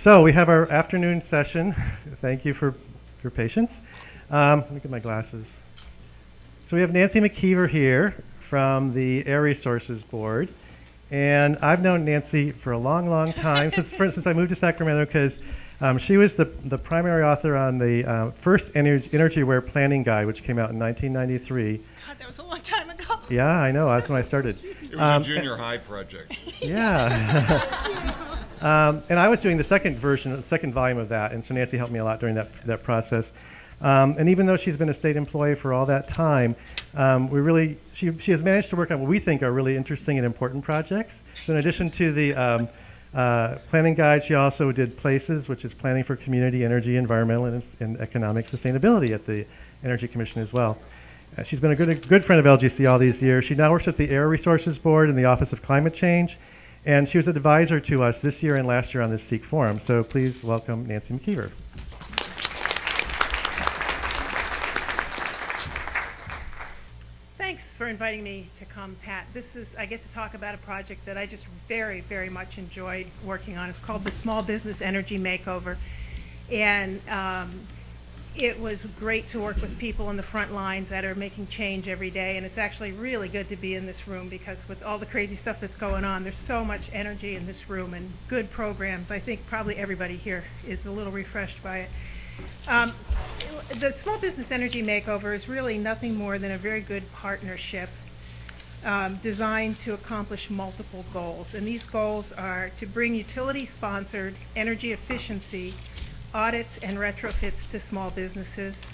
So we have our afternoon session. Thank you for your patience. Let me get my glasses. So we have Nancy McKeever here from the Air Resources Board. And I've known Nancy for a long, long time, since I moved to Sacramento, because she was the primary author on the first energy-aware planning guide, which came out in 1993. God, that was a long time ago. Yeah, I know. That's when I started. It was a junior high project. Yeah. And I was doing the second version, the second volume of that, and so Nancy helped me a lot during that process. And even though she's been a state employee for all that time, she has managed to work on what we think are really interesting and important projects. So in addition to the planning guide, she also did PLACES, which is Planning for Community, Energy, Environmental, and Economic Sustainability at the Energy Commission as well. She's been a good friend of LGC all these years. She now works at the Air Resources Board in the Office of Climate Change, and she was an advisor to us this year and last year on this SEEC forum. So please welcome Nancy McKeever. Thanks for inviting me to come, Pat. I get to talk about a project that I just very, very much enjoyed working on. It's called the Small Business Energy Makeover. And it was great to work with people in the front lines that are making change every day. And it's actually really good to be in this room because with all the crazy stuff that's going on, there's so much energy in this room and good programs. I think probably everybody here is a little refreshed by it. The Small Business Energy Makeover is really nothing more than a very good partnership designed to accomplish multiple goals. And these goals are to bring utility-sponsored energy efficiency audits and retrofits to small businesses,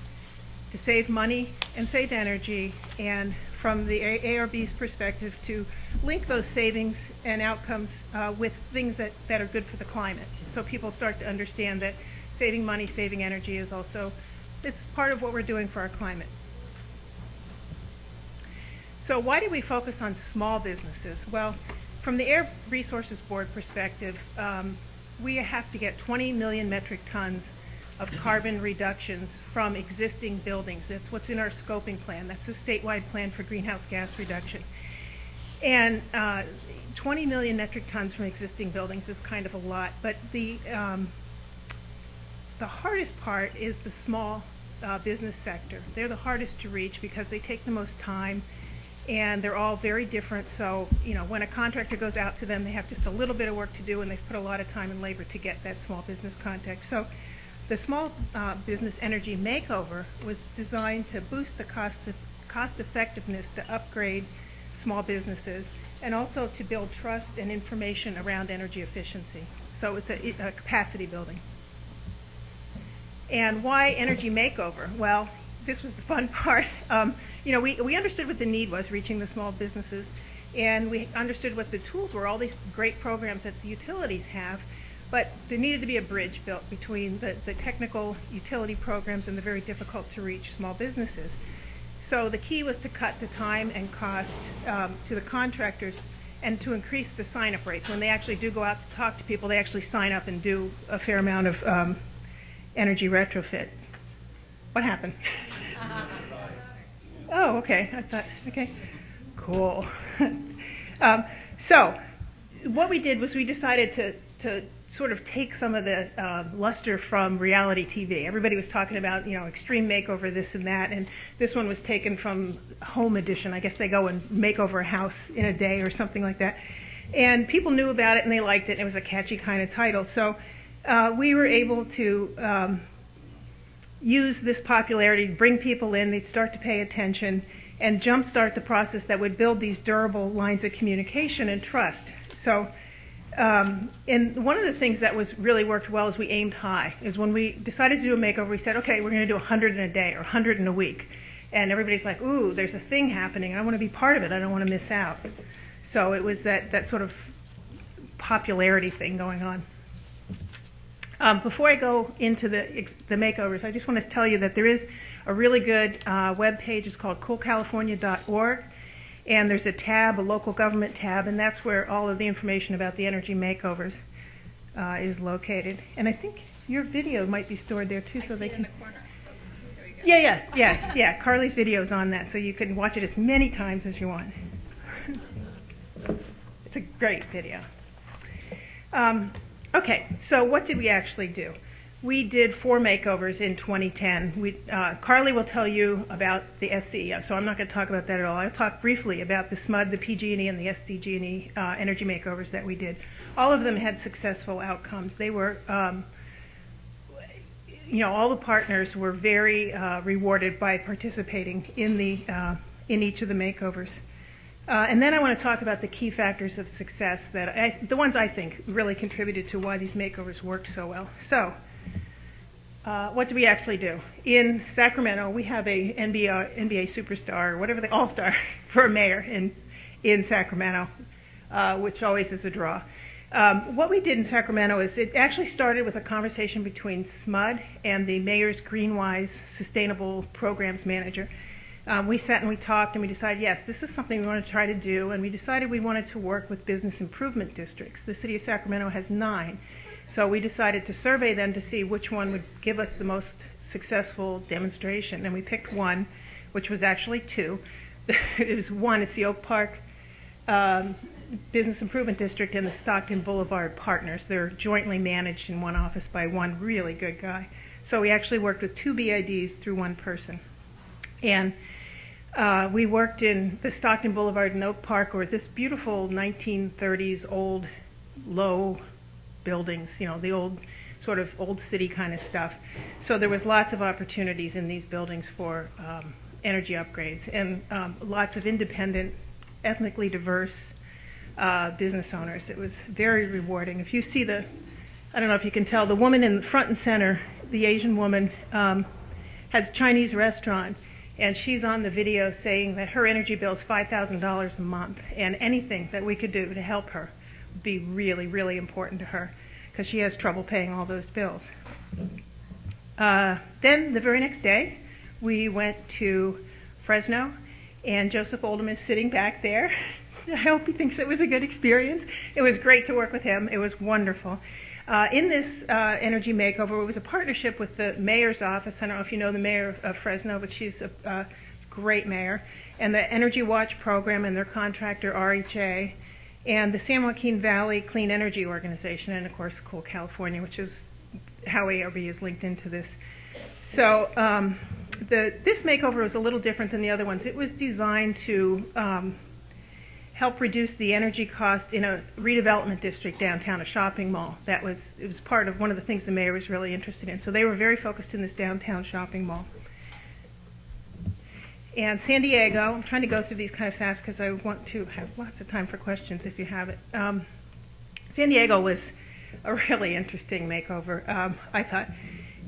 to save money and save energy, and from the ARB's perspective, to link those savings and outcomes with things that are good for the climate. So people start to understand that saving money, saving energy is also, it's part of what we're doing for our climate. So why do we focus on small businesses? Well, from the Air Resources Board perspective, we have to get 20 million metric tons of carbon reductions from existing buildings. That's what's in our scoping plan. That's a statewide plan for greenhouse gas reduction. And 20 million metric tons from existing buildings is kind of a lot, but the hardest part is the small business sector. They're the hardest to reach because they take the most time, and they're all very different. So, you know, when a contractor goes out to them, they have just a little bit of work to do, and they've put a lot of time and labor to get that small business contact. So the Small Business Energy Makeover was designed to boost the cost effectiveness to upgrade small businesses, and also to build trust and information around energy efficiency. So it's a capacity building. And why energy makeover? Well, this was the fun part. You know, we understood what the need was, reaching the small businesses, and we understood what the tools were, all these great programs that the utilities have, but there needed to be a bridge built between the technical utility programs and the very difficult to reach small businesses. So the key was to cut the time and cost to the contractors and to increase the sign-up rates. When they actually do go out to talk to people, they actually sign up and do a fair amount of energy retrofit. What happened? Oh, okay. I thought, okay, cool. So what we did was we decided to sort of take some of the luster from reality TV. Everybody was talking about, you know, extreme makeover, this and that, and this one was taken from Home Edition. I guess they go and make over a house in a day or something like that. And people knew about it and they liked it, and it was a catchy kind of title. So we were able to use this popularity to bring people in, they'd start to pay attention, and jumpstart the process that would build these durable lines of communication and trust. So, and one of the things that was really worked well is we aimed high. Is when we decided to do a makeover, we said, okay, we're going to do 100 in a day or 100 in a week. And everybody's like, ooh, there's a thing happening. I want to be part of it. I don't want to miss out. So it was that sort of popularity thing going on. Before I go into the makeovers, I just want to tell you that there is a really good web page. It's called coolcalifornia.org, and there's a tab, a local government tab, and that's where all of the information about the energy makeovers is located. And I think your video might be stored there too, so they can. In the corner. So yeah. Carly's video is on that, so you can watch it as many times as you want. It's a great video. Okay, so what did we actually do? We did 4 makeovers in 2010. Carly will tell you about the SEEC, so I'm not going to talk about that at all. I'll talk briefly about the SMUD, the PG&E, and the SDG&E energy makeovers that we did. All of them had successful outcomes. They were, all the partners were very rewarded by participating in each of the makeovers. And then I want to talk about the key factors of success, the ones I think really contributed to why these makeovers worked so well. So, what do we actually do? In Sacramento, we have a NBA superstar, or whatever, the all-star for a mayor in Sacramento, which always is a draw. What we did in Sacramento is it actually started with a conversation between SMUD and the mayor's GreenWise Sustainable Programs Manager. We sat and we talked and we decided, yes, this is something we want to try to do, and we decided we wanted to work with business improvement districts. The city of Sacramento has 9, so we decided to survey them to see which one would give us the most successful demonstration, and we picked one, which was actually 2. It was one, it's the Oak Park Business Improvement District and the Stockton Boulevard Partners. They're jointly managed in one office by one really good guy. So we actually worked with 2 BIDs through one person. And we worked in the Stockton Boulevard and Oak Park, or this beautiful 1930s old, low buildings, the old, sort of old city kind of stuff. So there was lots of opportunities in these buildings for energy upgrades, and lots of independent, ethnically diverse business owners. It was very rewarding. If you see I don't know if you can tell, the woman in the front and center, the Asian woman, has a Chinese restaurant. And she's on the video saying that her energy bill is $5,000 a month, and anything that we could do to help her would be really, really important to her, because she has trouble paying all those bills. Then the very next day, we went to Fresno, and Joseph Oldham is sitting back there. I hope he thinks it was a good experience. It was great to work with him. It was wonderful. In this energy makeover, it was a partnership with the mayor's office. I don't know if you know the mayor of Fresno, but she's a great mayor, and the Energy Watch program and their contractor, RHA, and the San Joaquin Valley Clean Energy Organization, and of course, Cool California, which is how ARB is linked into this. So this makeover was a little different than the other ones. It was designed to help reduce the energy cost in a redevelopment district downtown, a shopping mall. It was part of one of the things the mayor was really interested in. So they were very focused in this downtown shopping mall. And San Diego, I'm trying to go through these kind of fast because I want to have lots of time for questions if you have it. San Diego was a really interesting makeover, I thought.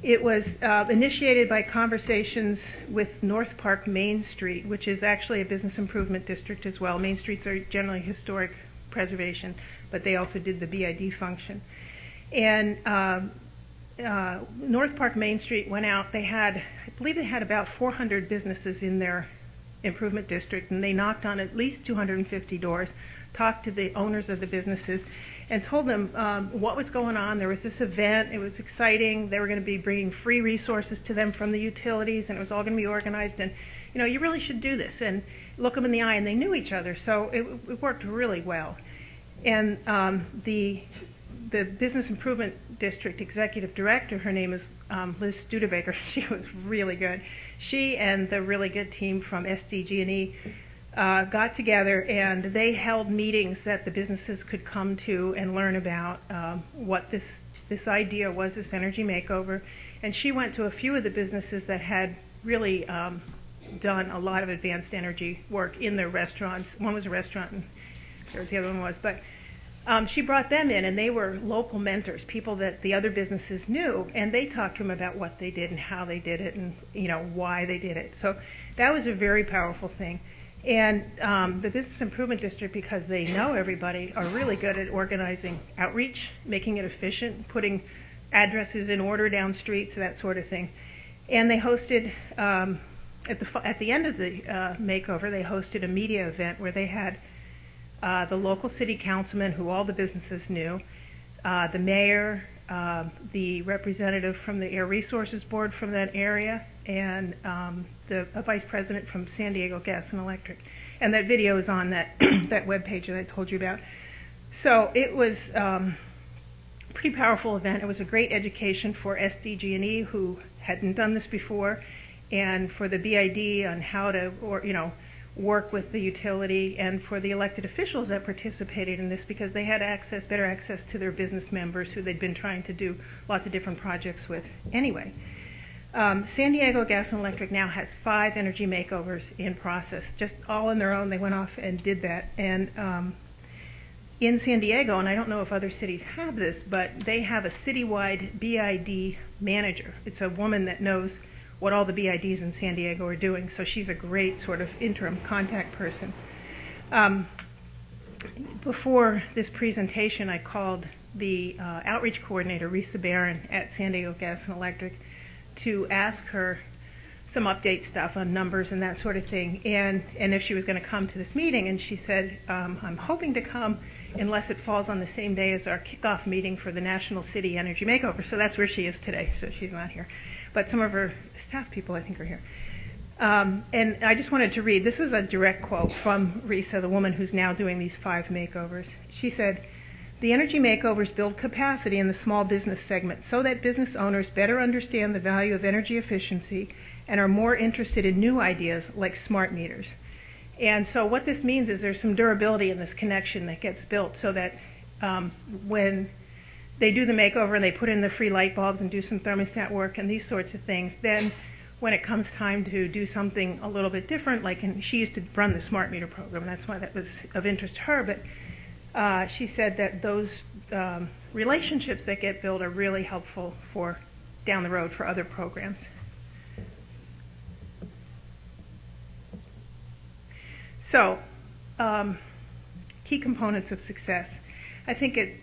It was initiated by conversations with North Park Main Street, which is actually a business improvement district as well. Main streets are generally historic preservation, but they also did the BID function. And North Park Main Street went out. I believe they had about 400 businesses in their improvement district, and they knocked on at least 250 doors, talked to the owners of the businesses, and told them what was going on. There was this event. It was exciting. They were going to be bringing free resources to them from the utilities, and it was all going to be organized. And, you really should do this. And look them in the eye. And they knew each other, so it worked really well. And the Business Improvement District Executive Director, her name is Liz Studebaker. She was really good. She and the really good team from SDG&E got together, and they held meetings that the businesses could come to and learn about what this idea was, this energy makeover. And she went to a few of the businesses that had really done a lot of advanced energy work in their restaurants. One was a restaurant, and I forget what the other one was. But she brought them in, and they were local mentors, people that the other businesses knew, and they talked to them about what they did and how they did it and why they did it. So that was a very powerful thing. And the Business Improvement District, because they know everybody, are really good at organizing outreach, making it efficient, putting addresses in order down streets, that sort of thing. And they hosted, at the end of the makeover, they hosted a media event where they had the local city councilman, who all the businesses knew, the mayor, the representative from the Air Resources Board from that area, and a vice president from San Diego Gas and Electric. And that video is on that, that webpage that I told you about. So it was pretty powerful event. It was a great education for SDG&E, who hadn't done this before, and for the BID on how to, work with the utility, and for the elected officials that participated in this, because they had better access to their business members who they'd been trying to do lots of different projects with anyway. San Diego Gas and Electric now has 5 energy makeovers in process, just all on their own. They went off and did that. And in San Diego, and I don't know if other cities have this, but they have a citywide BID manager. It's a woman that knows what all the BIDs in San Diego are doing, so she's a great sort of interim contact person. Before this presentation, I called the outreach coordinator, Risa Barron, at San Diego Gas and Electric to ask her some update stuff on numbers and that sort of thing, and if she was going to come to this meeting. And she said, I'm hoping to come unless it falls on the same day as our kickoff meeting for the National City Energy Makeover. So that's where she is today, so she's not here. But some of her staff people, I think, are here. And I just wanted to read, this is a direct quote from Risa, the woman who's now doing these 5 makeovers. She said, "The energy makeovers build capacity in the small business segment so that business owners better understand the value of energy efficiency and are more interested in new ideas like smart meters." And so what this means is there's some durability in this connection that gets built, so that when they do the makeover and they put in the free light bulbs and do some thermostat work and these sorts of things, then when it comes time to do something a little bit different, like she used to run the smart meter program, and that's why that was of interest to her, but she said that those relationships that get built are really helpful for down the road for other programs. So, key components of success. I think I've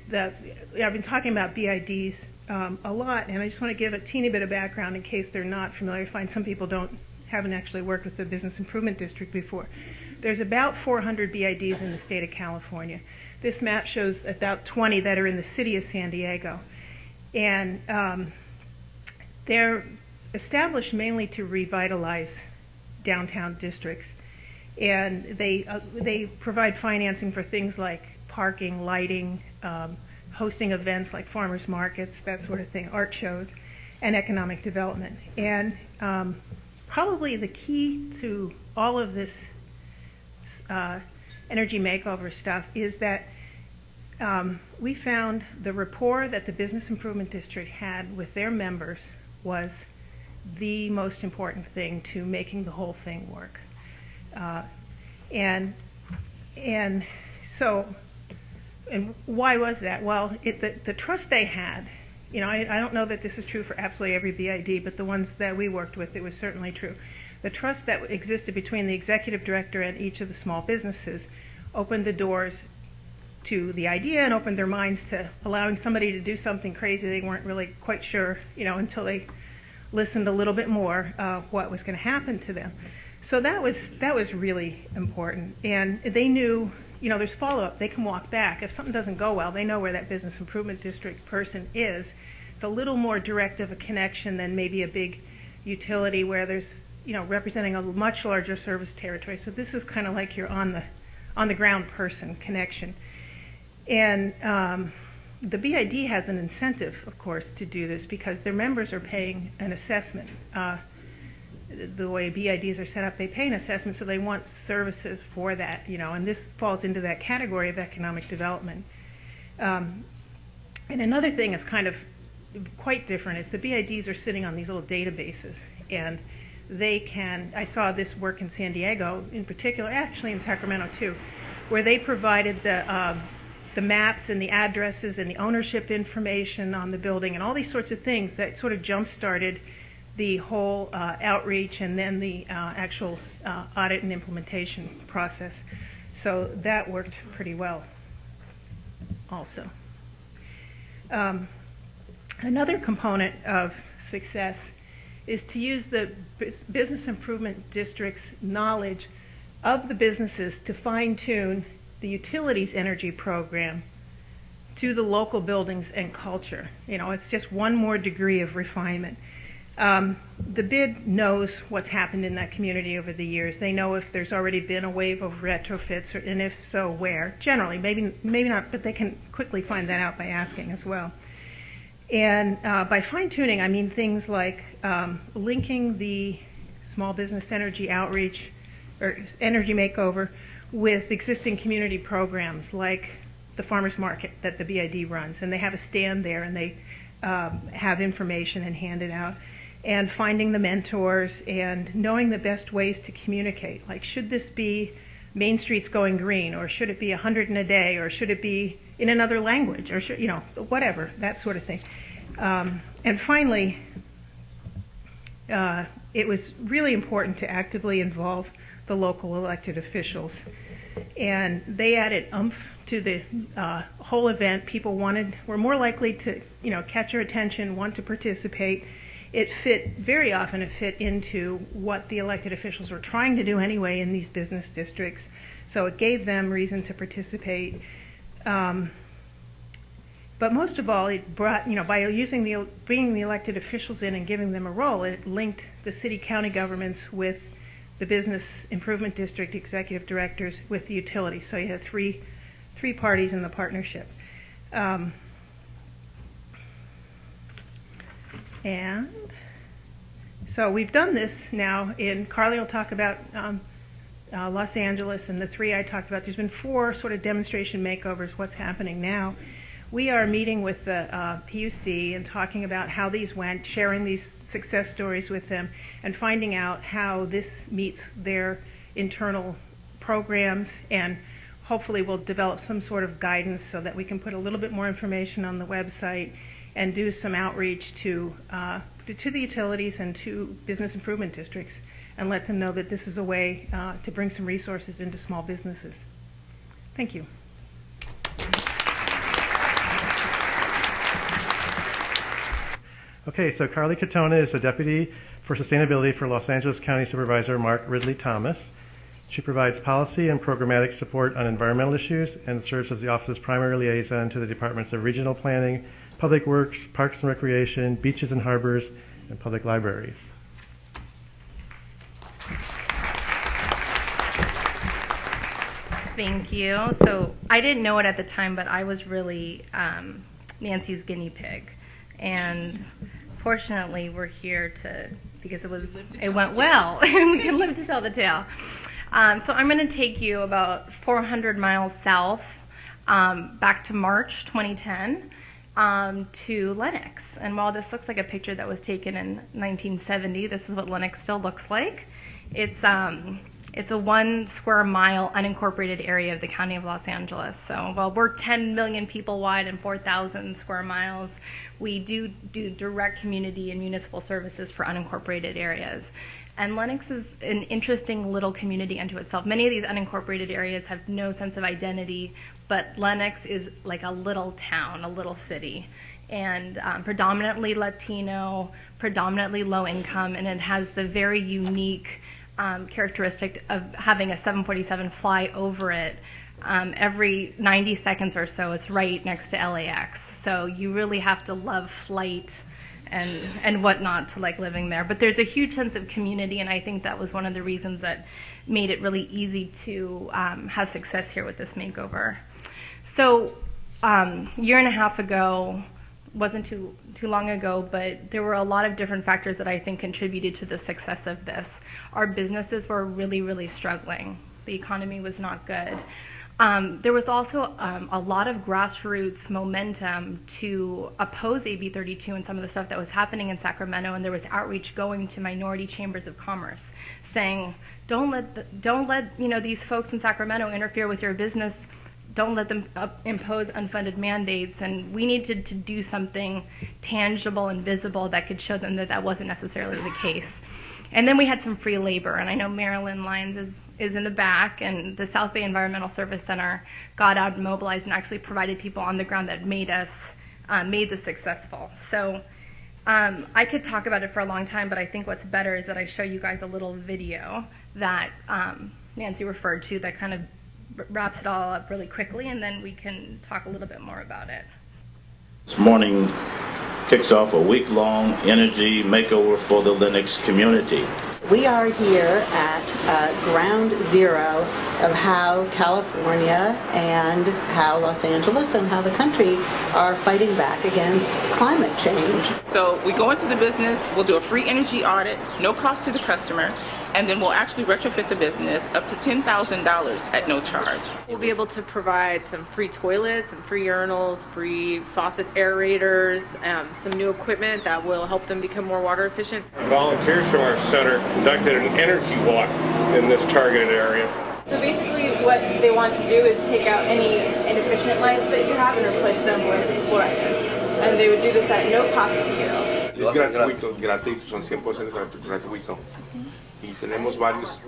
been talking about BIDs a lot, and I just want to give a teeny bit of background in case they're not familiar. I find some people haven't actually worked with the Business Improvement District before. There's about 400 BIDs in the state of California. This map shows about 20 that are in the city of San Diego. And they're established mainly to revitalize downtown districts. And they provide financing for things like parking, lighting, hosting events like farmers markets, that sort of thing, art shows, and economic development. And probably the key to all of this energy makeover stuff is that we found the rapport that the Business Improvement District had with their members was the most important thing to making the whole thing work. And why was that? Well, the trust they had, I don't know that this is true for absolutely every BID, but the ones that we worked with, it was certainly true. The trust that existed between the executive director and each of the small businesses opened the doors to the idea and opened their minds to allowing somebody to do something crazy they weren't really quite sure, until they listened a little bit more what was going to happen to them. So that was really important. And they knew, there's follow-up. They can walk back. If something doesn't go well, they know where that Business Improvement District person is. It's a little more direct of a connection than maybe a big utility where there's, representing a much larger service territory. So this is kind of like you're on the ground person connection. And the BID has an incentive, of course, to do this because their members are paying an assessment. The way BIDs are set up, they pay an assessment, so they want services for that, and this falls into that category of economic development. And another thing is kind of quite different is the BIDs are sitting on these little databases, and I saw this work in San Diego in particular, actually in Sacramento too, where they provided the maps and the addresses and the ownership information on the building and all these sorts of things that sort of jump-started the whole outreach and then the actual audit and implementation process. So that worked pretty well also. Another component of success is to use the Business Improvement District's knowledge of the businesses to fine-tune the utilities energy program to the local buildings and culture. It's just one more degree of refinement. The BID knows what's happened in that community over the years. They know if there's already been a wave of retrofits, and if so, where. Generally, maybe not, but they can quickly find that out by asking as well. And by fine-tuning, I mean things like linking the small business energy outreach or energy makeover with existing community programs like the farmers market that the BID runs, and they have a stand there and they have information and hand it out, and finding the mentors and knowing the best ways to communicate. Like, should this be Main Street's going green, or should it be 100 in a day, or should it be in another language, or should, whatever, that sort of thing. And finally, it was really important to actively involve the local elected officials. And they added oomph to the whole event. People were more likely to, catch your attention, want to participate. Very often it fit into what the elected officials were trying to do anyway in these business districts. So it gave them reason to participate. But most of all, it brought, by bringing the elected officials in and giving them a role, it linked the city-county governments with the business improvement district executive directors with the utility. So you had three parties in the partnership. And so we've done this now Carly will talk about Los Angeles, and the three I talked about. There's been 4 sort of demonstration makeovers. What's happening now? We are meeting with the PUC and talking about how these went, sharing these success stories with them, and finding out how this meets their internal programs, and hopefully we'll develop some sort of guidance so that we can put a little bit more information on the website and do some outreach to the utilities and to business improvement districts and let them know that this is a way to bring some resources into small businesses. Thank you. Okay, so Carly Katona is a Deputy for Sustainability for Los Angeles County Supervisor Mark Ridley Thomas. She provides policy and programmatic support on environmental issues and serves as the office's primary liaison to the Departments of Regional Planning, Public Works, Parks and Recreation, Beaches and Harbors, and Public Libraries. Thank you. So I didn't know it at the time, but I was really Nancy's guinea pig. And fortunately, we're here because it went well. We can live to tell the tale. So I'm going to take you about 400 miles south, back to March 2010, to Lenox. And while this looks like a picture that was taken in 1970, this is what Lenox still looks like. It's a 1 square mile unincorporated area of the County of Los Angeles. So while we're 10 million people wide and 4,000 square miles, we do direct community and municipal services for unincorporated areas. And Lenox is an interesting little community unto itself. Many of these unincorporated areas have no sense of identity, but Lenox is like a little town, a little city. And predominantly Latino, predominantly low income, and it has the very unique characteristic of having a 747 fly over it every 90 seconds or so. It's right next to LAX. So you really have to love flight and whatnot to like living there. But there's a huge sense of community, and I think that was one of the reasons that made it really easy to have success here with this makeover. So year and a half ago, wasn't too long ago, but there were a lot of different factors that I think contributed to the success of this. Our businesses were really, really struggling. The economy was not good. There was also a lot of grassroots momentum to oppose AB 32 and some of the stuff that was happening in Sacramento, and there was outreach going to minority chambers of commerce saying, don't let these folks in Sacramento interfere with your business. Don't let them impose unfunded mandates, and we needed to do something tangible and visible that could show them that that wasn't necessarily the case. And then we had some free labor, and I know Marilyn Lyons is in the back, and the South Bay Environmental Service Center got out and mobilized and actually provided people on the ground that made this successful. So I could talk about it for a long time, but I think what's better is that I show you guys a little video that Nancy referred to that kind of wraps it all up really quickly, and then we can talk a little bit more about it. This morning kicks off a week-long energy makeover for the Lenox community. We are here at ground zero of how California and how Los Angeles and how the country are fighting back against climate change. So we go into the business, we'll do a free energy audit, no cost to the customer, and then we'll actually retrofit the business up to $10,000 at no charge. We'll be able to provide some free toilets, some free urinals, free faucet aerators, some new equipment that will help them become more water efficient. Volunteers from our center conducted an energy walk in this targeted area. So basically what they want to do is take out any inefficient lights that you have and replace them with fluorescents. And they would do this at no cost to you. Es gratuito, gratis, son 100% gratuito. Y tenemos varios,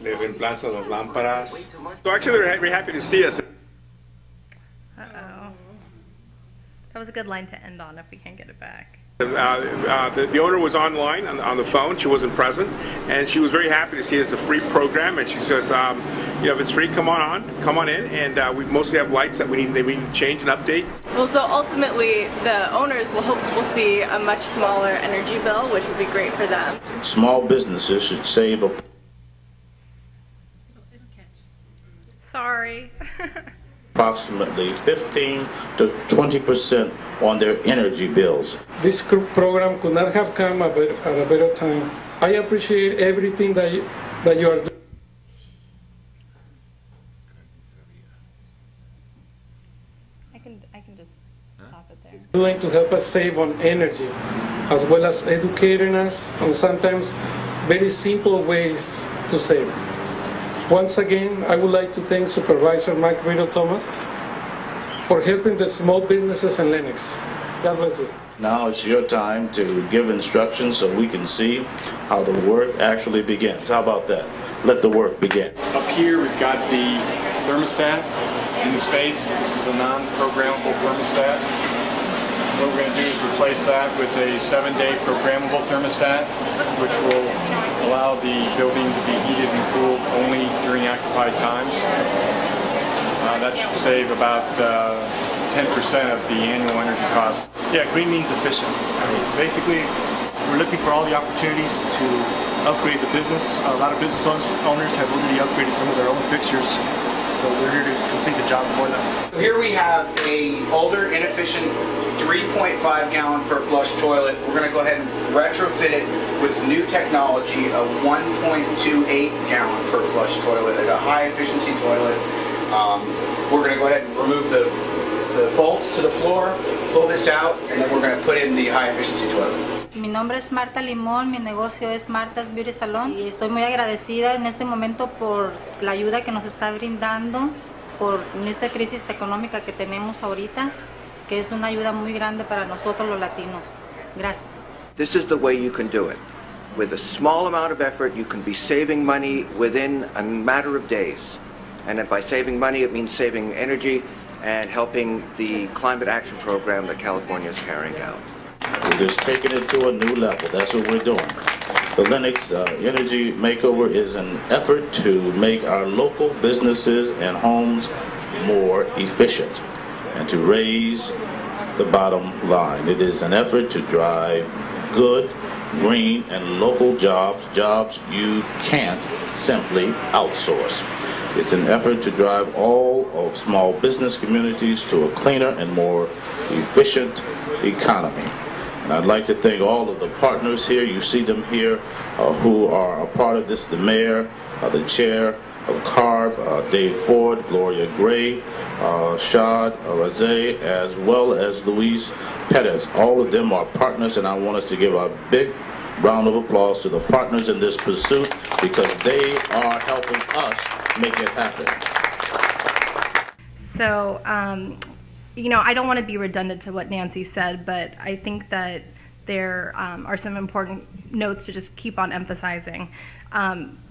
le reemplazan las lámparas. So actually they're very happy to see us. Uh-oh. That was a good line to end on if we can't get it back. The owner was online on the phone. She wasn't present, and she was very happy to see it's a free program. And she says, if it's free, come on in. And we mostly have lights that we need to change and update. Well, so ultimately, the owners will see a much smaller energy bill, which would be great for them. Small businesses should save Sorry. approximately 15 to 20% on their energy bills. This program could not have come at a better time. I appreciate everything that you are doing. I can just stop it there. Doing to help us save on energy, as well as educating us on sometimes very simple ways to save. Once again, I would like to thank Supervisor Mike Riddle-Thomas for helping the small businesses in Lenox. God bless you. Now it's your time to give instructions so we can see how the work actually begins. How about that? Let the work begin. Up here we've got the thermostat in the space. This is a non-programmable thermostat. What we're going to do is replace that with a 7-day programmable thermostat, which will allow the building to be heated and cooled only during occupied times. That should save about 10% of the annual energy cost. Yeah, green means efficient. Basically, we're looking for all the opportunities to upgrade the business. A lot of business owners have already upgraded some of their own fixtures, so we're here to complete the job for them. Here we have an older, inefficient 3.5 gallon per flush toilet. We're going to go ahead and retrofit it with new technology, a 1.28 gallon per flush toilet, a high efficiency toilet. We're going to go ahead and remove the bolts to the floor, pull this out, and then we're going to put in the high efficiency toilet. Mi nombre es Marta Limón, mi negocio es Marta's Beauty Salon y estoy muy agradecida en este momento por la ayuda que nos está brindando en esta crisis económica que tenemos ahorita, que es una ayuda muy grande para nosotros los latinos. Gracias. This is the way you can do it. With a small amount of effort, you can be saving money within a matter of days. And by saving money, it means saving energy and helping the climate action program that California is carrying out. We're just taking it to a new level. That's what we're doing. The Lenox Energy Makeover is an effort to make our local businesses and homes more efficient and to raise the bottom line. It is an effort to drive good, green, and local jobs you can't simply outsource. It's an effort to drive all of small business communities to a cleaner and more efficient economy. And I'd like to thank all of the partners here. You see them here who are a part of this, the mayor, the chair of CARB, Dave Ford, Gloria Gray, Shad Razay, as well as Luis Perez. All of them are partners, and I want us to give a big round of applause to the partners in this pursuit because they are helping us make it happen. So, I don't want to be redundant to what Nancy said, but I think that there are some important notes to just keep on emphasizing.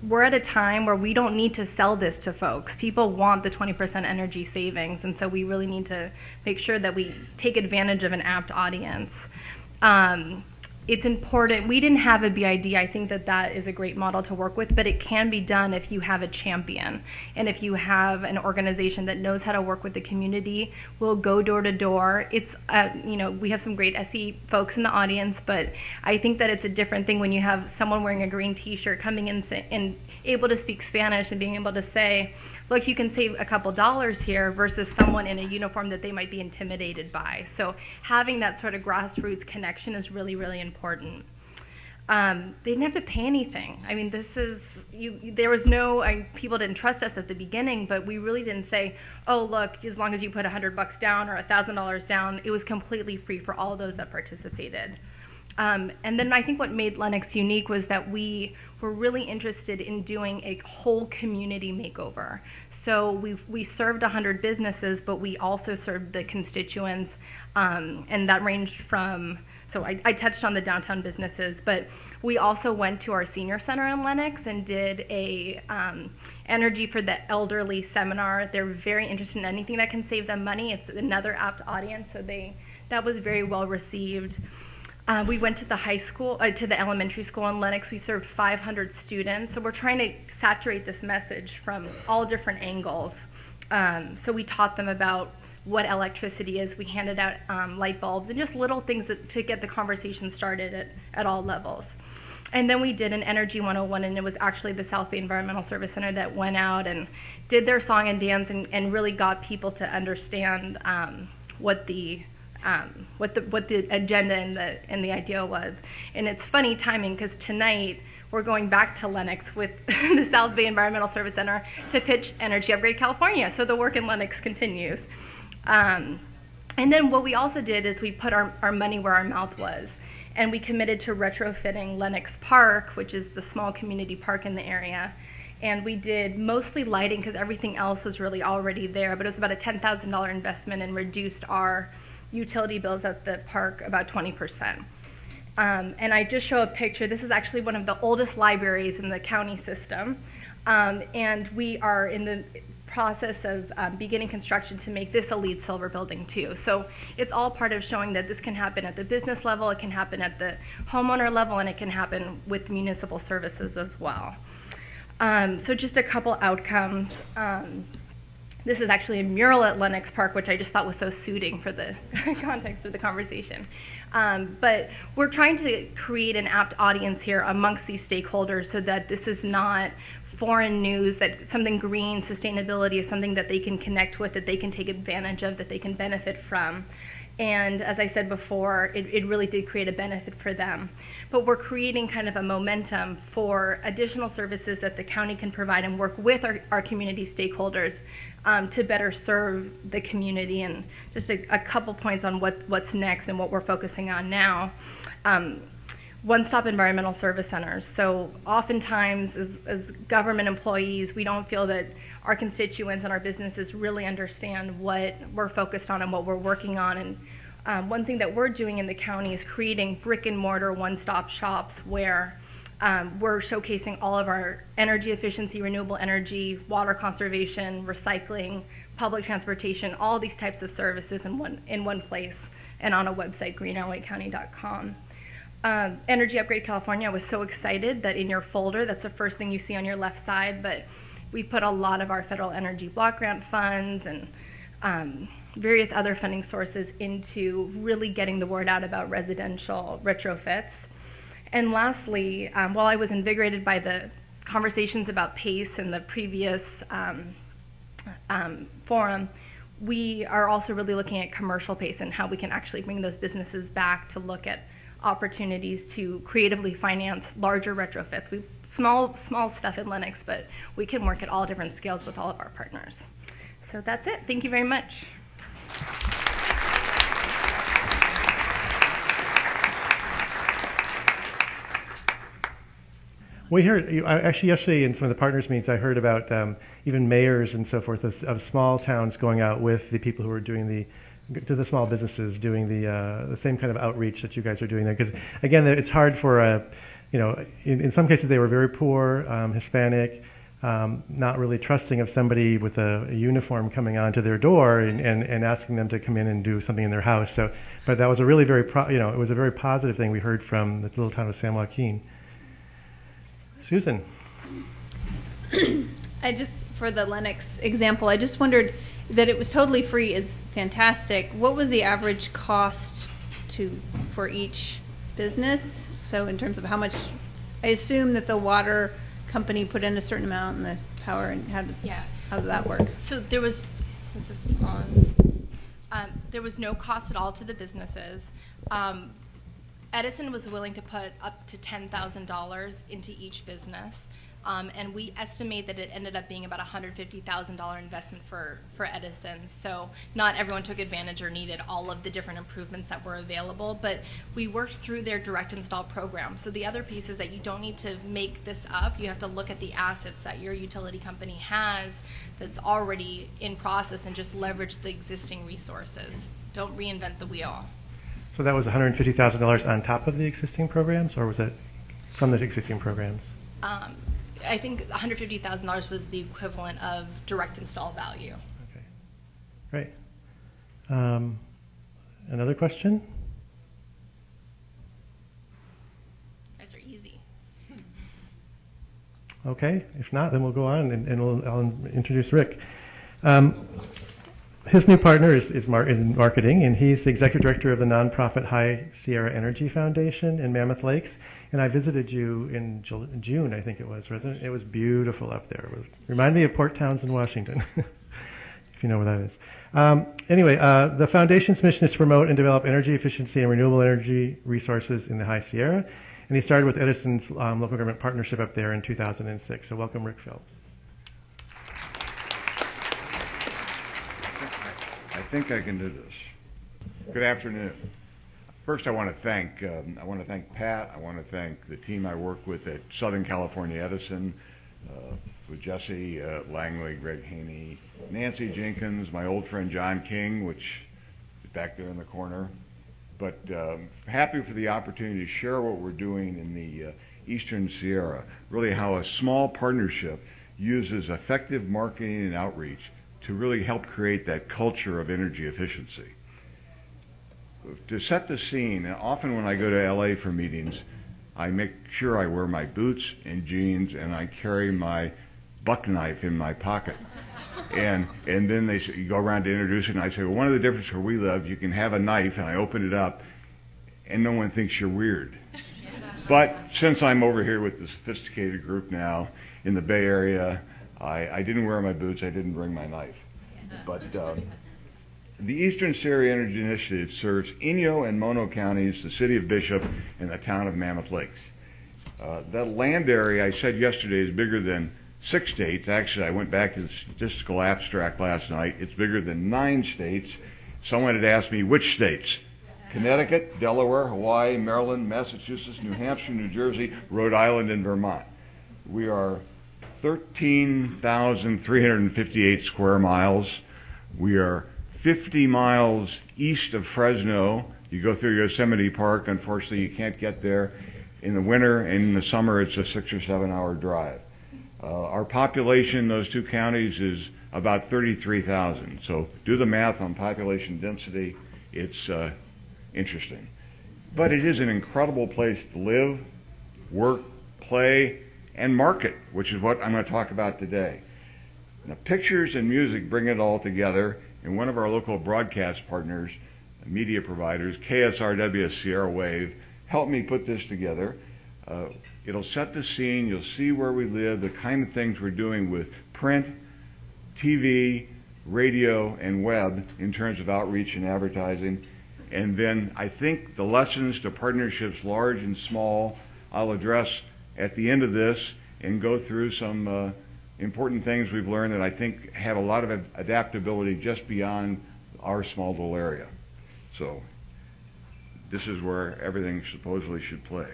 We're at a time where we don't need to sell this to folks. People want the 20% energy savings, and so we really need to make sure that we take advantage of an apt audience. it's important. We didn't have a BID. I think that that is a great model to work with, but it can be done if you have a champion and if you have an organization that knows how to work with the community, will go door to door. It's, you know, we have some great SE folks in the audience, but I think that it's a different thing when you have someone wearing a green t-shirt coming in and able to speak Spanish and being able to say, look, you can save a couple dollars here versus someone in a uniform that they might be intimidated by. So having that sort of grassroots connection is really, really important. They didn't have to pay anything. I mean, this is, there was no, people didn't trust us at the beginning, but we really didn't say, oh, look, as long as you put $100 down or $1,000 down, it was completely free for all those that participated. And then I think what made Lennox unique was that we were really interested in doing a whole community makeover. So we served 100 businesses, but we also served the constituents, and that ranged from, so I touched on the downtown businesses, but we also went to our senior center in Lennox and did a Energy for the Elderly seminar. They're very interested in anything that can save them money. It's another apt audience, so that was very well received. We went to the high school, to the elementary school in Lennox. We served 500 students. So we're trying to saturate this message from all different angles. So we taught them about what electricity is. We handed out light bulbs and just little things to get the conversation started at all levels. And then we did an Energy 101, and it was actually the South Bay Environmental Service Center that went out and did their song and dance and really got people to understand what the agenda and the idea was. And it's funny timing, because tonight we're going back to Lennox with the South Bay Environmental Service Center to pitch Energy Upgrade California. So the work in Lennox continues. And then what we also did is we put our money where our mouth was. And we committed to retrofitting Lennox Park, which is the small community park in the area. And we did mostly lighting because everything else was really already there, but it was about a $10,000 investment and reduced our utility bills at the park about 20%. And I just show a picture. This is actually one of the oldest libraries in the county system. And we are in the process of beginning construction to make this a LEED Silver building too. So it's all part of showing that this can happen at the business level, it can happen at the homeowner level, and it can happen with municipal services as well. So just a couple outcomes. This is actually a mural at Lennox Park, which I just thought was so suiting for the context of the conversation. But we're trying to create an apt audience here amongst these stakeholders so that this is not foreign news, that something green, sustainability is something that they can connect with, that they can take advantage of, that they can benefit from. And as I said before, it really did create a benefit for them. But we're creating kind of a momentum for additional services that the county can provide and work with our community stakeholders to better serve the community. And just a couple points on what's next and what we're focusing on now. One-stop environmental service centers. So oftentimes as government employees, we don't feel that our constituents and our businesses really understand what we're focused on and what we're working on. And one thing that we're doing in the county is creating brick and mortar one-stop shops where we're showcasing all of our energy efficiency, renewable energy, water conservation, recycling, public transportation, all these types of services in one place and on a website, greenlacounty.com. Energy Upgrade California, I was so excited that in your folder, that's the first thing you see on your left side, but we put a lot of our federal energy block grant funds and various other funding sources into really getting the word out about residential retrofits. And lastly, while I was invigorated by the conversations about PACE in the previous forum, we are also really looking at commercial PACE and how we can actually bring those businesses back to look at opportunities to creatively finance larger retrofits. We've small stuff in Lennox, but we can work at all different scales with all of our partners. So that's it. Thank you very much. We heard, actually yesterday in some of the partners meetings, I heard about even mayors and so forth of small towns going out with the people who are doing to the small businesses, doing the same kind of outreach that you guys are doing there. Because again, it's hard for, in some cases they were very poor, Hispanic, not really trusting of somebody with a uniform coming onto their door and asking them to come in and do something in their house. So, but that was a really it was a very positive thing we heard from the little town of San Joaquin. Susan. For the Lennox example, I just wondered that it was totally free is fantastic. What was the average cost for each business? So in terms of how much, I assume that the water company put in a certain amount and the power, and how did that work? So there was no cost at all to the businesses. Edison was willing to put up to $10,000 into each business. And we estimate that it ended up being about a $150,000 investment for Edison. So not everyone took advantage or needed all of the different improvements that were available, but we worked through their direct install program. So the other piece is that you don't need to make this up. You have to look at the assets that your utility company has that's already in process and just leverage the existing resources. Don't reinvent the wheel. So that was $150,000 on top of the existing programs, or was it from the existing programs? I think $150,000 was the equivalent of direct install value. Okay, great. Another question? Those are easy. Okay, if not, then we'll go on and I'll introduce Rick. His new partner is in marketing, and he's the executive director of the nonprofit High Sierra Energy Foundation in Mammoth Lakes. And I visited you in June, I think it was, wasn't it? It was beautiful up there. It reminded me of Port Townsend, Washington, if you know where that is. Anyway, the foundation's mission is to promote and develop energy efficiency and renewable energy resources in the High Sierra. And he started with Edison's local government partnership up there in 2006. So welcome, Rick Phelps. I think I can do this. Good afternoon. First, I want to thank Pat. I want to thank the team I work with at Southern California Edison, with Jesse Langley, Greg Haney, Nancy Jenkins, my old friend John King, which is back there in the corner. But happy for the opportunity to share what we're doing in the Eastern Sierra. Really, how a small partnership uses effective marketing and outreach to really help create that culture of energy efficiency. To set the scene, and often when I go to LA for meetings, I make sure I wear my boots and jeans and I carry my buck knife in my pocket. And then they say, you go around to introduce it, and I say, well, one of the differences where we live, you can have a knife, and I open it up, and no one thinks you're weird. But since I'm over here with the sophisticated group now in the Bay Area, I didn't wear my boots, I didn't bring my knife. But the Eastern Sierra Energy Initiative serves Inyo and Mono counties, the city of Bishop, and the town of Mammoth Lakes. That land area, I said yesterday, is bigger than 6 states. Actually, I went back to the statistical abstract last night. It's bigger than 9 states. Someone had asked me, which states? Connecticut, Delaware, Hawaii, Maryland, Massachusetts, New Hampshire, New Jersey, Rhode Island, and Vermont. We are 13,358 square miles. We are 50 miles east of Fresno. You go through Yosemite Park. Unfortunately, you can't get there. In the winter and in the summer, it's a 6 or 7 hour drive. Our population in those 2 counties is about 33,000. So do the math on population density. It's interesting. But it is an incredible place to live, work, play, and market, which is what I'm going to talk about today. Now, pictures and music bring it all together, and one of our local broadcast partners, media providers, KSRW Sierra Wave, helped me put this together. It'll set the scene. You'll see where we live, the kind of things we're doing with print, TV, radio, and web in terms of outreach and advertising. And then I think the lessons to partnerships large and small I'll address at the end of this and go through some important things we've learned that I think have a lot of adaptability just beyond our small little area. So this is where everything supposedly should play.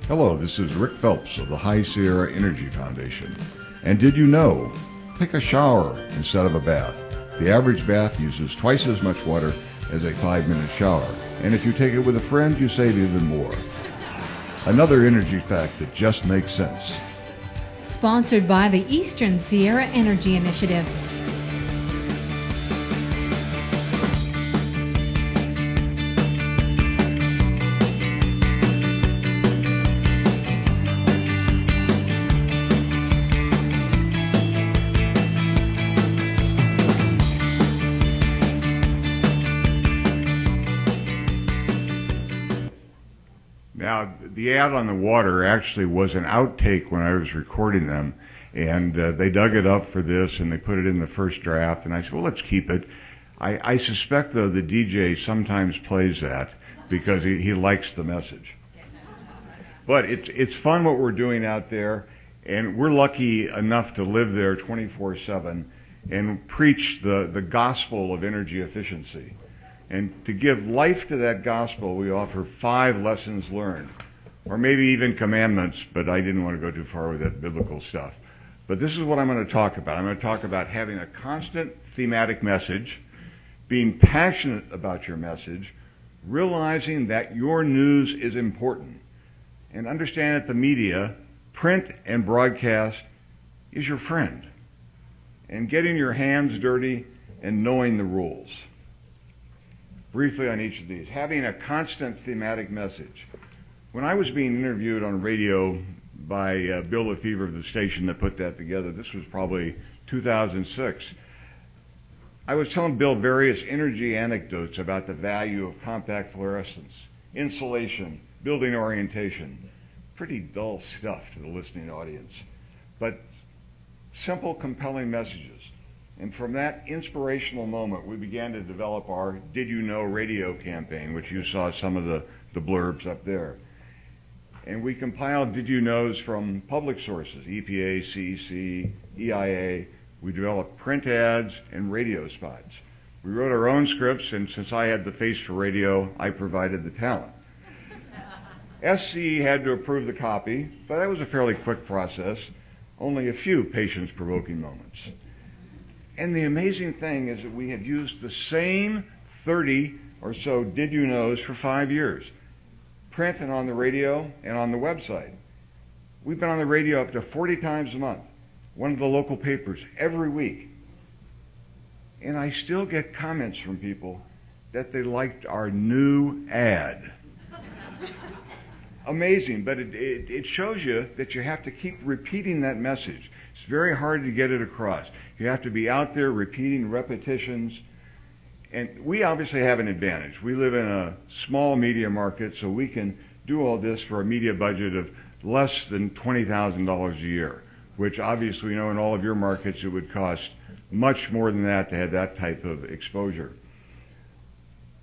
Hello, this is Rick Phelps of the High Sierra Energy Foundation. And did you know? Take a shower instead of a bath. The average bath uses twice as much water as a 5-minute shower. And if you take it with a friend, you save even more. Another energy fact that just makes sense. Sponsored by the Eastern Sierra Energy Initiative. Now, the ad on the water actually was an outtake when I was recording them, and they dug it up for this and they put it in the first draft, and I said, well, let's keep it. I suspect, though, the DJ sometimes plays that because he likes the message. But it's fun what we're doing out there, and we're lucky enough to live there 24/7 and preach the gospel of energy efficiency. And to give life to that gospel, we offer 5 lessons learned, or maybe even commandments, but I didn't want to go too far with that biblical stuff. But this is what I'm going to talk about. I'm going to talk about having a constant thematic message, being passionate about your message, realizing that your news is important, and understand that the media, print and broadcast, is your friend, and getting your hands dirty and knowing the rules. Briefly on each of these, having a constant thematic message. When I was being interviewed on radio by Bill Lefevre of the station that put that together, this was probably 2006, I was telling Bill various energy anecdotes about the value of compact fluorescence, insulation, building orientation. Pretty dull stuff to the listening audience, but simple, compelling messages. And from that inspirational moment, we began to develop our Did You Know radio campaign, which you saw some of the blurbs up there. And we compiled Did You Knows from public sources, EPA, SEEC, EIA. We developed print ads and radio spots. We wrote our own scripts, and since I had the face for radio, I provided the talent. SCE had to approve the copy, but that was a fairly quick process, only a few patience-provoking moments. And the amazing thing is that we have used the same 30 or so Did You Knows for 5 years, print and on the radio and on the website. We've been on the radio up to 40 times a month, one of the local papers every week. And I still get comments from people that they liked our new ad. Amazing, but it shows you that you have to keep repeating that message. It's very hard to get it across. You have to be out there repeating repetitions. And we obviously have an advantage. We live in a small media market, so we can do all this for a media budget of less than $20,000 a year, which obviously we know in all of your markets it would cost much more than that to have that type of exposure.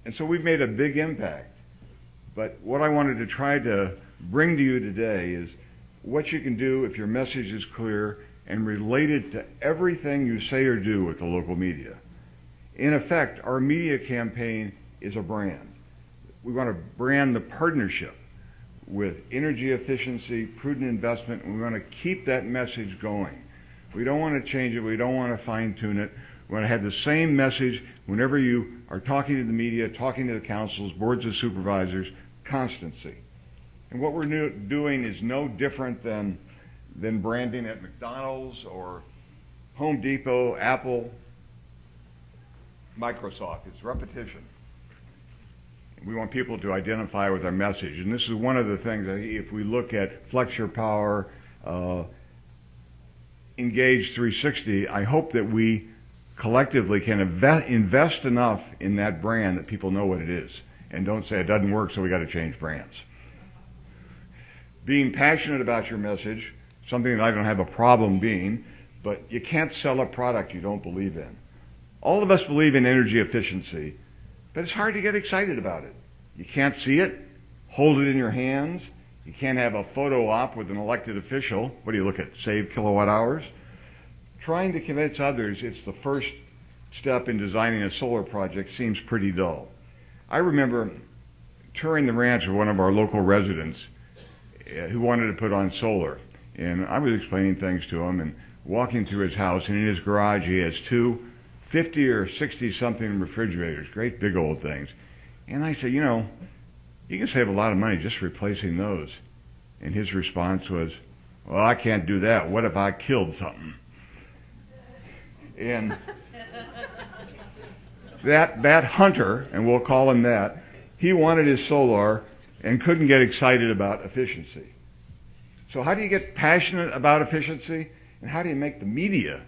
And so we've made a big impact. But what I wanted to try to bring to you today is what you can do if your message is clear and related to everything you say or do with the local media. In effect, our media campaign is a brand. We want to brand the partnership with energy efficiency, prudent investment, and we want to keep that message going. We don't want to change it. We don't want to fine-tune it. We want to have the same message whenever you are talking to the media, talking to the councils, boards of supervisors, constancy. And what we're doing is no different than branding at McDonald's or Home Depot, Apple, Microsoft. It's repetition. We want people to identify with our message. And this is one of the things, if we look at Flex Your Power, Engage 360, I hope that we collectively can invest enough in that brand that people know what it is and don't say it doesn't work, so we got to change brands. Being passionate about your message, something that I don't have a problem being, but you can't sell a product you don't believe in. All of us believe in energy efficiency, but it's hard to get excited about it. You can't see it, hold it in your hands. You can't have a photo op with an elected official. What do you look at, save kilowatt hours? Trying to convince others it's the first step in designing a solar project seems pretty dull. I remember touring the ranch with one of our local residents, who wanted to put on solar. And I was explaining things to him and walking through his house, and in his garage he has two 50 or 60 something refrigerators, great big old things. And I said, you know, you can save a lot of money just replacing those. And his response was, well, I can't do that. What if I killed something? And that hunter, and we'll call him that, he wanted his solar and couldn't get excited about efficiency. So how do you get passionate about efficiency? And how do you make the media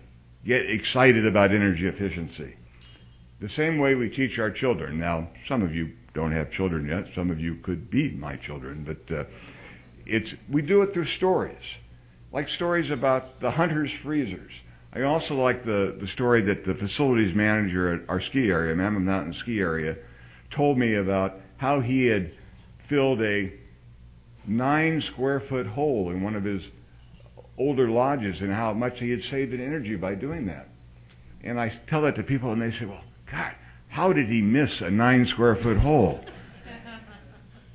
get excited about energy efficiency? The same way we teach our children. Now, some of you don't have children yet. Some of you could be my children. But we do it through stories, like stories about the hunter's freezers. I also like the story that the facilities manager at our ski area, Mammoth Mountain ski area, told me about how he had filled a 9-square-foot hole in one of his older lodges and how much he had saved in energy by doing that. And I tell that to people and they say, well, God, how did he miss a 9-square-foot hole?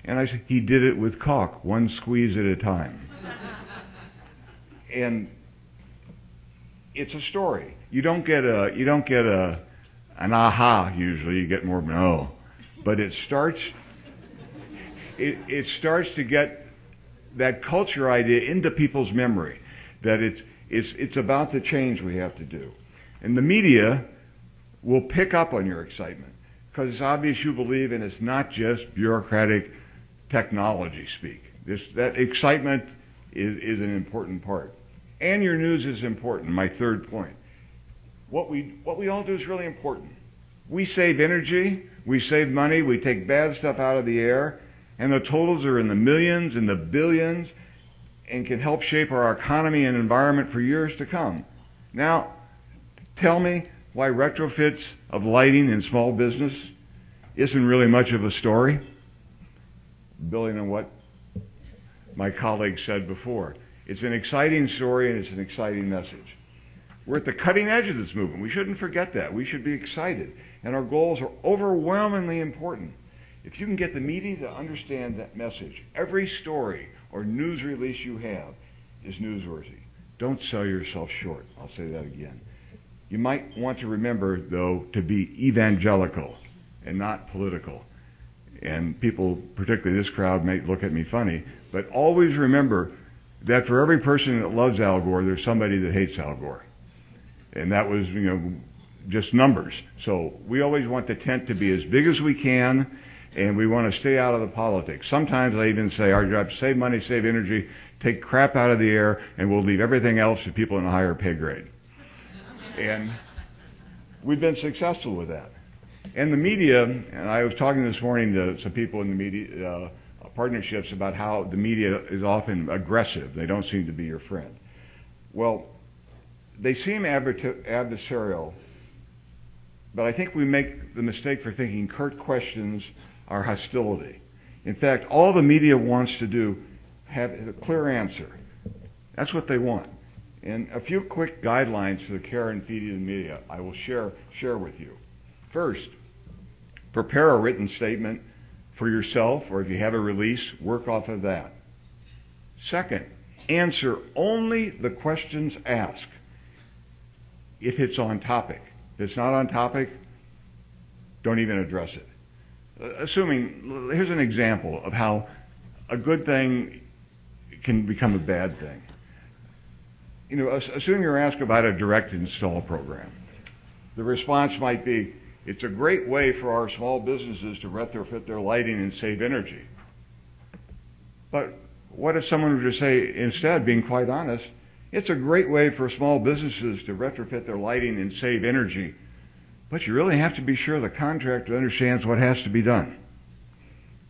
And I said, he did it with caulk, one squeeze at a time. And it's a story. You don't get an aha usually, you get more of an oh. But it starts to get that culture idea into people's memory, that it's about the change we have to do. And the media will pick up on your excitement because it's obvious you believe, and it's not just bureaucratic technology speak. That excitement is an important part. And your news is important, my third point. What we all do is really important. We save energy, we save money, we take bad stuff out of the air, and the totals are in the millions and the billions and can help shape our economy and environment for years to come. Now, tell me why retrofits of lighting in small business isn't really much of a story, building on what my colleague said before. It's an exciting story and it's an exciting message. We're at the cutting edge of this movement. We shouldn't forget that. We should be excited. And our goals are overwhelmingly important. If you can get the media to understand that message, every story or news release you have is newsworthy. Don't sell yourself short. I'll say that again. You might want to remember, though, to be evangelical and not political. And people, particularly this crowd, may look at me funny, but always remember that for every person that loves Al Gore, there's somebody that hates Al Gore. And that was, just numbers. So we always want the tent to be as big as we can, and we want to stay out of the politics. Sometimes I even say our job is save money, save energy, take crap out of the air, and we'll leave everything else to people in a higher pay grade. And we've been successful with that. And the media, and I was talking this morning to some people in the media partnerships about how the media is often aggressive. They don't seem to be your friend. Well, they seem adversarial, but I think we make the mistake for thinking curt questions are hostility. In fact, all the media wants to do have a clear answer. That's what they want. And a few quick guidelines for the care and feeding of the media I will share with you. First, prepare a written statement for yourself, or if you have a release, work off of that. Second, answer only the questions asked if it's on topic. If it's not on topic, don't even address it. Assuming, here's an example of how a good thing can become a bad thing. Assume you're asked about a direct install program. The response might be, it's a great way for our small businesses to retrofit their lighting and save energy. But what if someone were to say instead, being quite honest, it's a great way for small businesses to retrofit their lighting and save energy, but you really have to be sure the contractor understands what has to be done.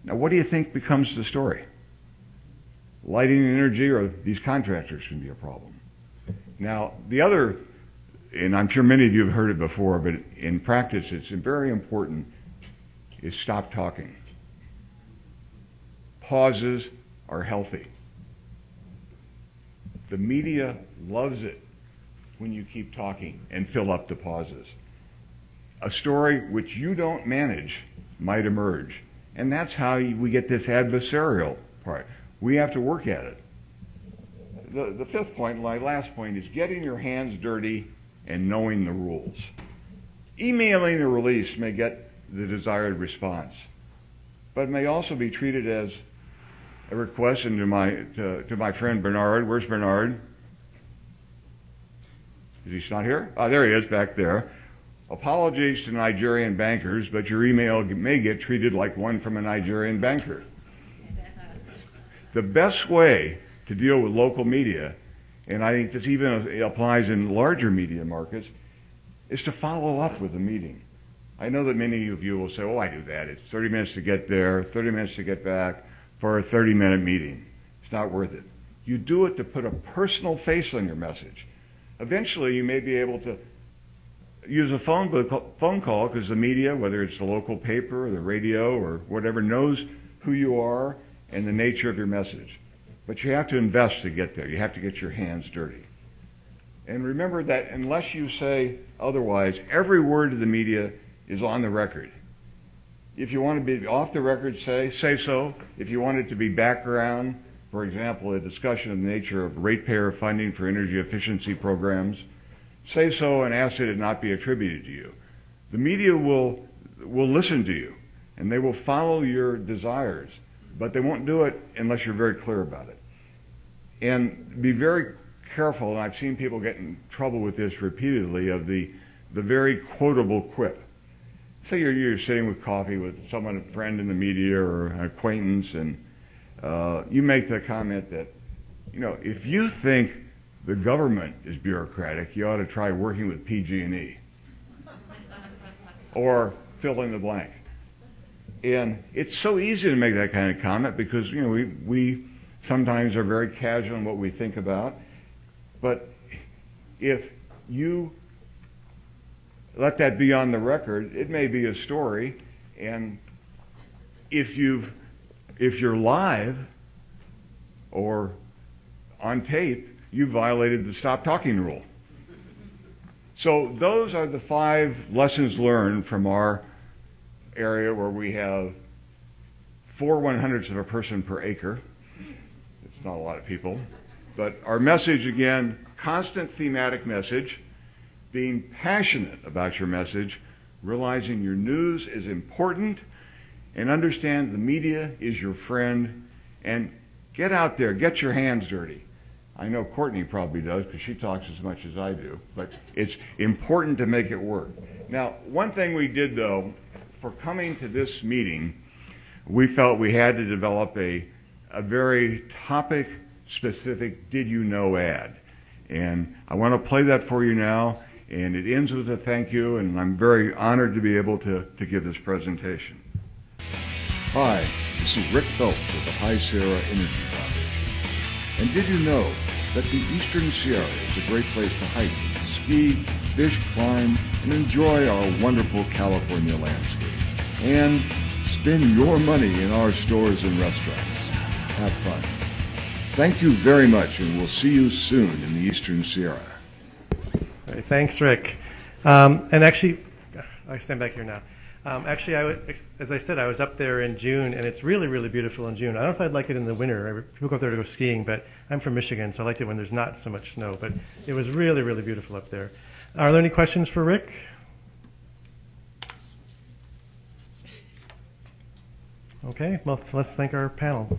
Now, what do you think becomes the story? Lighting and energy, or these contractors can be a problem. Now, the other, and I'm sure many of you have heard it before, but in practice it's very important, is stop talking. Pauses are healthy. The media loves it when you keep talking and fill up the pauses. A story which you don't manage might emerge, and that's how we get this adversarial part. We have to work at it. The fifth point, my last point, is getting your hands dirty and knowing the rules. Emailing a release may get the desired response, but it may also be treated as a request. And to my friend Bernard, where's Bernard? Is he not here? Oh, there he is, back there. Apologies to Nigerian bankers, but your email may get treated like one from a Nigerian banker. The best way to deal with local media, and I think this even applies in larger media markets, is to follow up with the meeting. I know that many of you will say, oh, I do that. It's 30 minutes to get there, 30 minutes to get back for a 30-minute meeting. It's not worth it. You do it to put a personal face on your message. Eventually, you may be able to use a phone call because the media, whether it's the local paper or the radio or whatever, knows who you are and the nature of your message. But you have to invest to get there. You have to get your hands dirty. And remember that unless you say otherwise, every word of the media is on the record. If you want to be off the record, say so. If you want it to be background, for example, a discussion of the nature of ratepayer funding for energy efficiency programs, say so and ask that it not be attributed to you. The media will listen to you, and they will follow your desires, but they won't do it unless you're very clear about it. And be very careful, and I've seen people get in trouble with this repeatedly, of the very quotable quip. Say you're sitting with coffee with someone, a friend in the media or an acquaintance, and you make the comment that, you know, if you think the government is bureaucratic, you ought to try working with PG&E. Or fill in the blank. And it's so easy to make that kind of comment because, you know, we sometimes are very casual in what we think about. But if you let that be on the record, it may be a story. And if you're live or on tape, you violated the stop talking rule. So those are the 5 lessons learned from our area where we have 4 100ths of a person per acre. It's not a lot of people. But our message, again, constant thematic message, being passionate about your message, realizing your news is important, and understand the media is your friend, and get out there, get your hands dirty. I know Courtney probably does because she talks as much as I do, but it's important to make it work. Now, one thing we did, though, for coming to this meeting, we felt we had to develop a very topic-specific did you know ad. And I want to play that for you now, and it ends with a thank you, and I'm very honored to be able to give this presentation. Hi, this is Rick Phelps of the High Sierra Energy Foundation. And did you know that the Eastern Sierra is a great place to hike, ski, fish, climb, and enjoy our wonderful California landscape? And spend your money in our stores and restaurants. Have fun. Thank you very much, and we'll see you soon in the Eastern Sierra. Right, thanks, Rick. And actually, I stand back here now. Actually, as I said, I was up there in June, and it's really, really beautiful in June. I don't know if I'd like it in the winter. People go up there to go skiing, but I'm from Michigan, so I liked it when there's not so much snow. But it was really, really beautiful up there. Are there any questions for Rick? Okay, well, let's thank our panel.